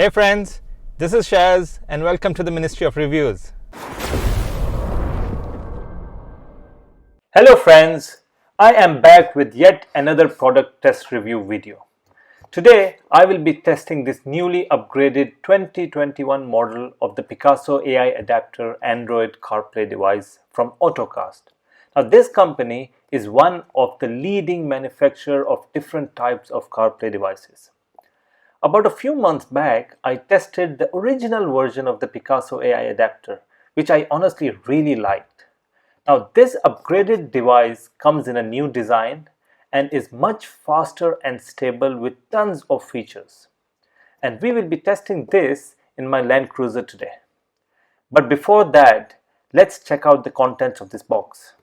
Hey friends, this is Shaz and welcome to the Ministry of Reviews. Hello friends, I am back with yet another product test review video. Today I will be testing this newly upgraded 2021 model of the Picasou AI adapter Android CarPlay device from Ottocast. Now this company is one of the leading manufacturers of different types of CarPlay devices. About a few months back, I tested the original version of the Picasou AI adapter, which I honestly really liked. Now, this upgraded device comes in a new design and is much faster and stable with tons of features. And we will be testing this in my Land Cruiser today. But before that, let's check out the contents of this box.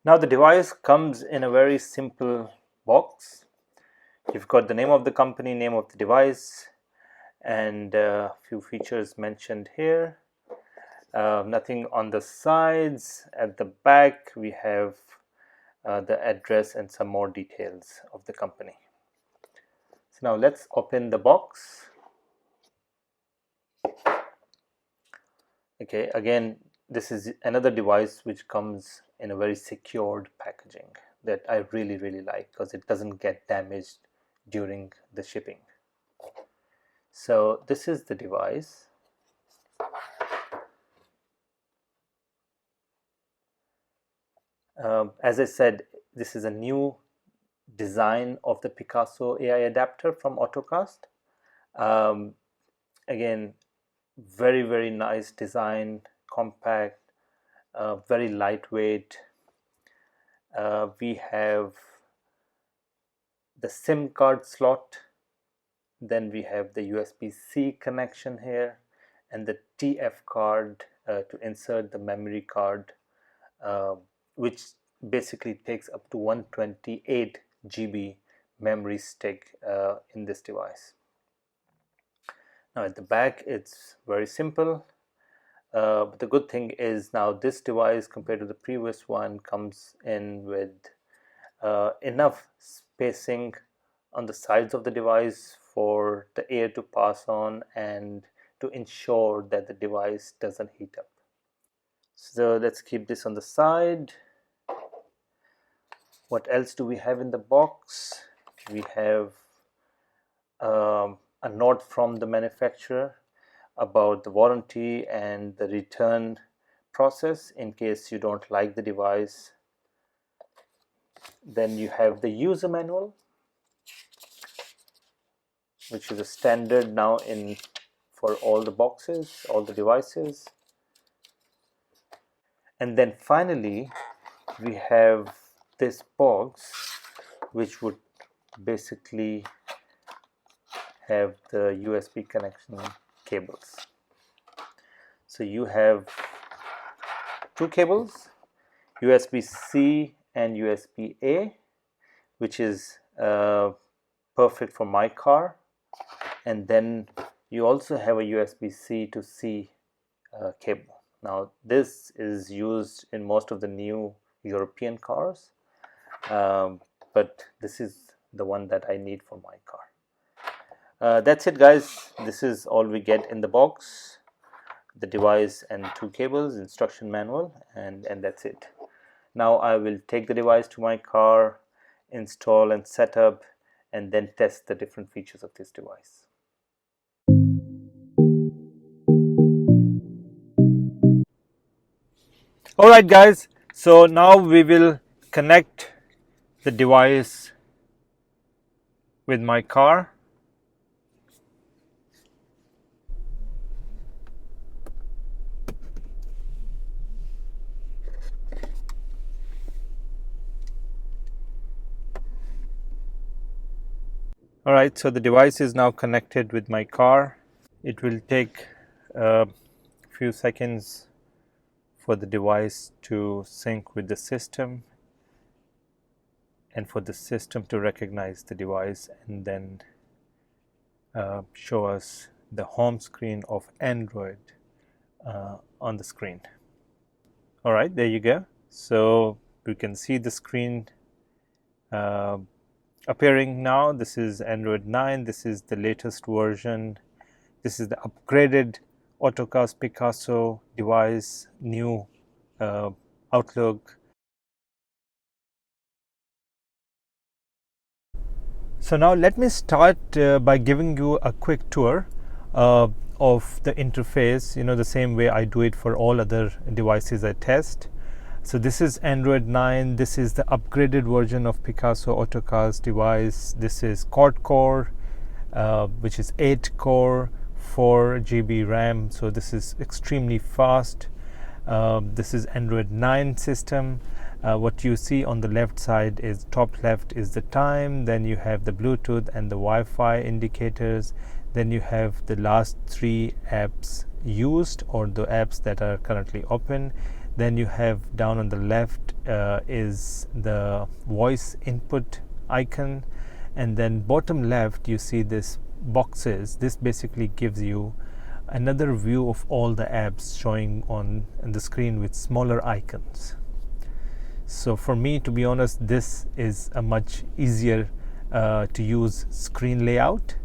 Now the device comes in a very simple box. You've got the name of the company, name of the device, and a few features mentioned here. Nothing on the sides. At the back we have the address and some more details of the company. So now let's open the box. Okay, again, this is another device which comes in a very secured packaging that I really like because it doesn't get damaged during the shipping. So this is the device. As I said, this is a new design of the Picasou AI adapter from Ottocast. Again, very nice design, compact, very lightweight. We have the SIM card slot, then we have the USB-C connection here, and the TF card to insert the memory card, which basically takes up to 128 GB memory stick in this device. Now at the back it's very simple. But the good thing is now this device compared to the previous one comes in with enough spacing on the sides of the device for the air to pass on and to ensure that the device doesn't heat up. So let's keep this on the side. What else do we have in the box? We have a note from the manufacturer about the warranty and the return process in case you don't like the device. Then you have the user manual, which is a standard now for all the boxes, all the devices. And then finally we have this box which would basically have the USB connection cables. So you have two cables, USB-C and USB-A, which is perfect for my car, and then you also have a USB-C to C cable. Now this is used in most of the new European cars, but this is the one that I need for my car. That's it guys, this is all we get in the box: the device and two cables, instruction manual, and that's it. Now I will take the device to my car, install and set up, and then test the different features of this device. Alright guys, so now we will connect the device with my car. Alright, so the device is now connected with my car. It will take a few seconds for the device to sync with the system and for the system to recognize the device and then show us the home screen of Android on the screen. Alright, there you go. So we can see the screen appearing now. This is Android 9. This is the latest version. This is the upgraded Ottocast Picasou device, new Outlook. So now let me start by giving you a quick tour of the interface, the same way I do it for all other devices I test. So this is Android 9. This is the upgraded version of Picasou Ottocast device. This is quad-core, which is 8-core, 4 GB RAM. So this is extremely fast. This is Android 9 system. What you see on the left side is, top left is the time, then you have the Bluetooth and the Wi-Fi indicators, then you have the last 3 apps used or the apps that are currently open. Then you have down on the left is the voice input icon, and then bottom left you see this boxes. This basically gives you another view of all the apps showing on the screen with smaller icons. So for me, to be honest, this is a much easier to use screen layout,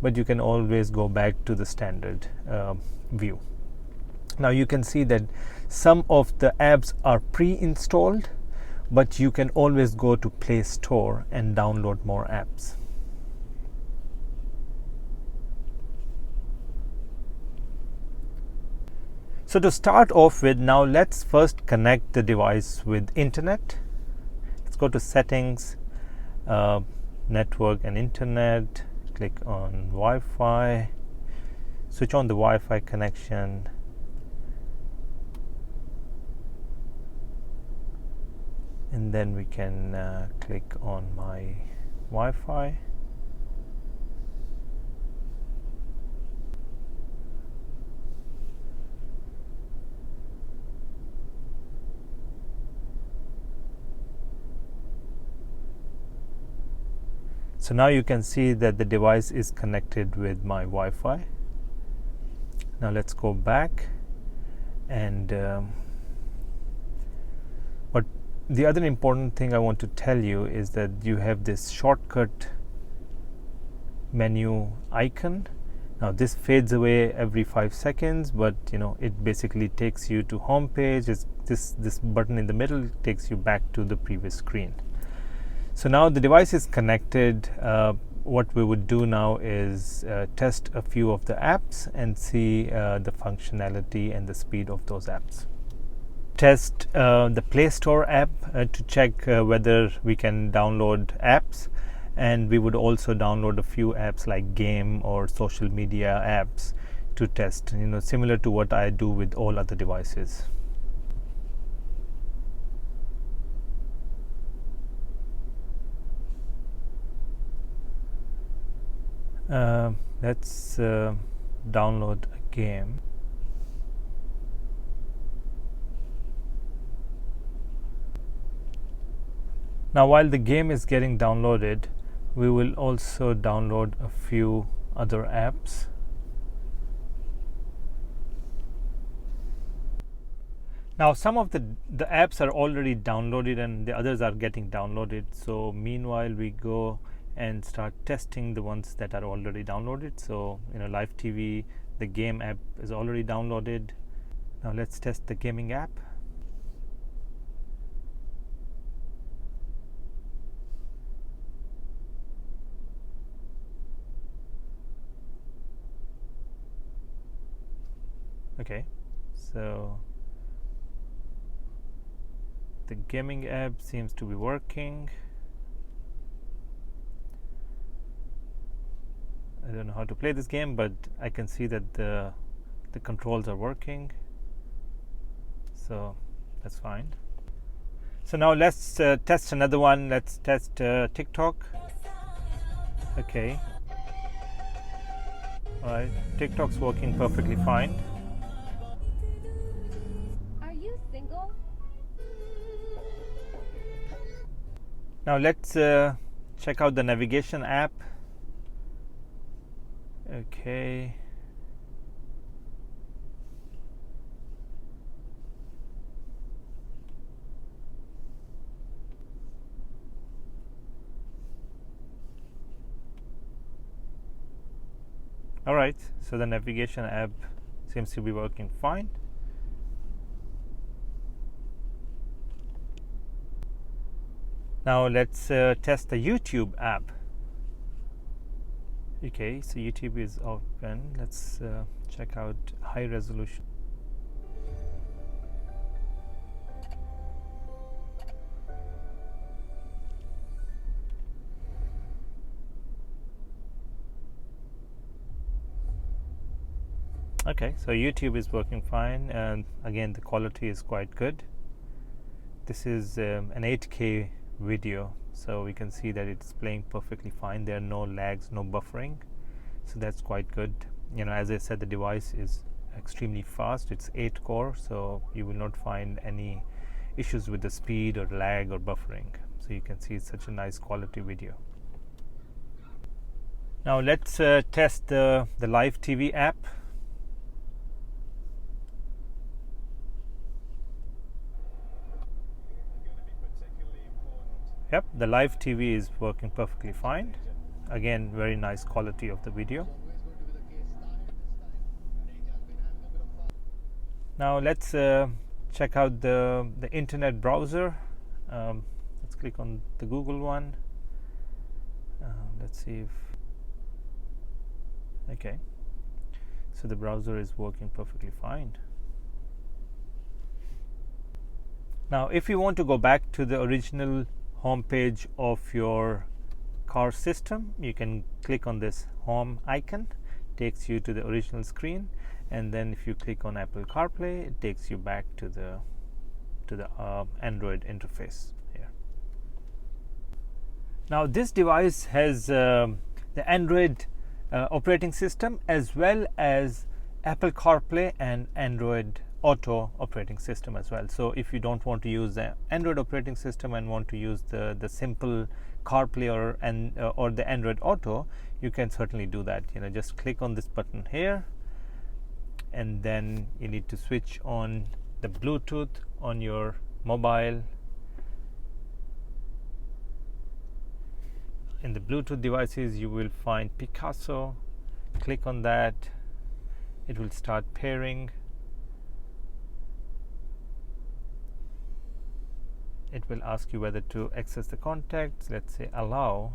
but you can always go back to the standard view. Now you can see that some of the apps are pre-installed, but you can always go to Play Store and download more apps. So to start off with, now let's first connect the device with internet. Let's go to settings, network and internet, click on Wi-Fi, switch on the Wi-Fi connection. And then we can click on my Wi-Fi. So now you can see that the device is connected with my Wi-Fi. Now let's go back, and what the other important thing I want to tell you is that you have this shortcut menu icon. Now this fades away every 5 seconds, but it basically takes you to home page. This button in the middle takes you back to the previous screen. So now the device is connected. What we would do now is test a few of the apps and see the functionality and the speed of those apps. Test the Play Store app to check whether we can download apps, and we would also download a few apps like game or social media apps to test, similar to what I do with all other devices. Let's download a game. Now while the game is getting downloaded, we will also download a few other apps. Now some of the apps are already downloaded and the others are getting downloaded. So meanwhile we go and start testing the ones that are already downloaded. So Live TV, the game app is already downloaded. Now let's test the gaming app. Okay, so the gaming app seems to be working. I don't know how to play this game, but I can see that the controls are working, so that's fine. So now let's test another one. Let's test TikTok. Okay, alright, TikTok's working perfectly fine. Are you single? Now let's check out the navigation app. Okay, Alright, so the navigation app seems to be working fine. Now let's test the YouTube app. Okay, so YouTube is open. Let's check out high resolution. Okay, so YouTube is working fine, and again the quality is quite good. This is an 8K video, so we can see that it's playing perfectly fine. There are no lags, no buffering, so that's quite good. You know, as I said, the device is extremely fast. It's 8 core, so you will not find any issues with the speed or lag or buffering. So you can see it's such a nice quality video. Now let's test the live TV app. Yep, the live TV is working perfectly fine. Again, very nice quality of the video. Now let's check out the internet browser. Let's click on the Google one. Let's see if okay, so the browser is working perfectly fine. Now if you want to go back to the original home page of your car system, you can click on this home icon. Takes you to the original screen, and then if you click on Apple CarPlay, it takes you back to the Android interface here. Now this device has the Android operating system as well as Apple CarPlay and Androidauto operating system as well. So if you don't want to use the Android operating system and want to use the simple CarPlay or the Androidauto, you can certainly do that. You know, just click on this button here, and then you need to switch on the Bluetooth on your mobile. In the Bluetooth devices, you will find Picasou. Click on that. It will start pairing. It will ask you whether to access the contacts. Let's say allow,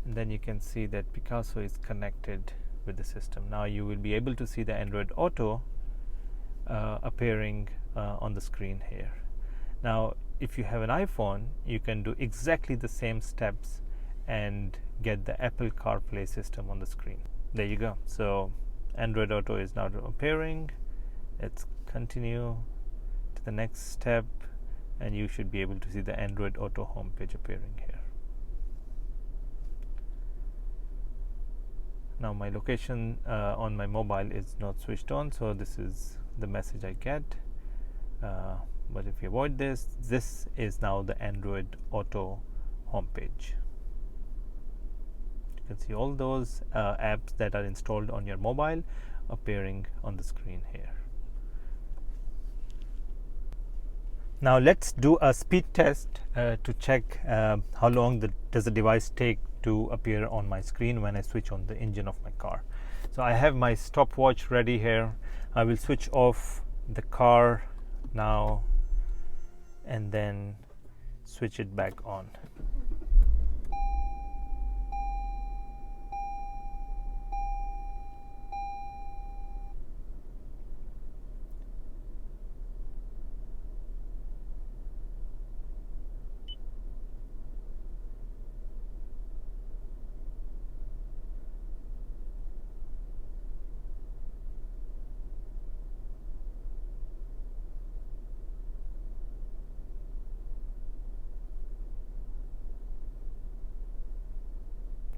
and then you can see that Picasou is connected with the system. Now you will be able to see the Androidauto appearing on the screen here. Now if you have an iPhone, you can do exactly the same steps and get the Apple CarPlay system on the screen. There you go. So Androidauto is now appearing. Let's continue to the next step, and you should be able to see the Androidauto homepage appearing here. Now my location on my mobile is not switched on, so this is the message I get. But if you avoid this, this is now the Androidauto homepage. You can see all those apps that are installed on your mobile appearing on the screen here. Now let's do a speed test to check how long does the device take to appear on my screen when I switch on the engine of my car. So I have my stopwatch ready here. I will switch off the car now and then switch it back on.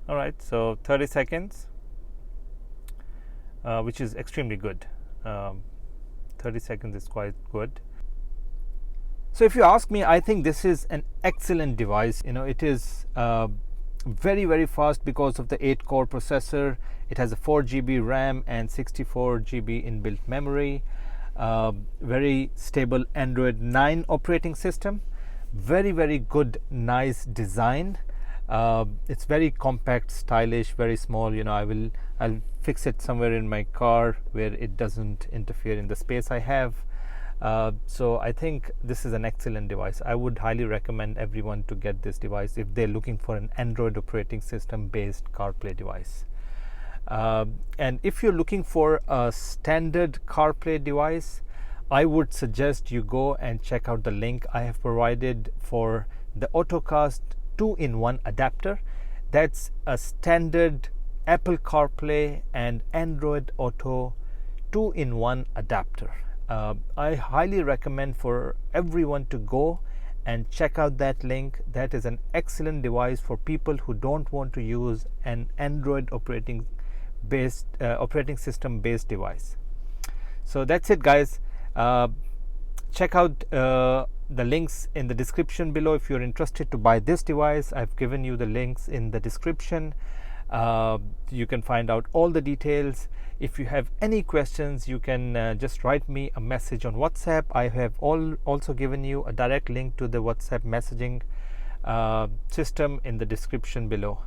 Alright, so 30 seconds, which is extremely good. 30 seconds is quite good. So if you ask me, I think this is an excellent device. You know, it is very, very fast because of the 8-core processor. It has a 4 GB RAM and 64 GB inbuilt memory. Very stable Android 9 operating system. Very, very good, nice design. It's very compact, stylish, very small. I'll fix it somewhere in my car where it doesn't interfere in the space I have. So I think this is an excellent device. I would highly recommend everyone to get this device if they're looking for an Android operating system based CarPlay device. And if you're looking for a standard CarPlay device, I would suggest you go and check out the link I have provided for the Ottocast 2-in-1 adapter. That's a standard Apple CarPlay and Android Auto 2-in-1 adapter. I highly recommend for everyone to go and check out that link. That is an excellent device for people who don't want to use an Android operating system based device. So that's it, guys. Check out the links in the description below if you're interested to buy this device. I've given you the links in the description. You can find out all the details. If you have any questions, you can just write me a message on WhatsApp. I have also given you a direct link to the WhatsApp messaging system in the description below.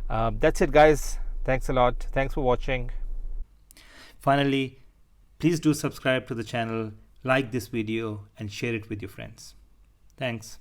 That's it, guys. Thanks a lot. Thanks for watching. Finally, please do subscribe to the channel, like this video, and share it with your friends. Thanks.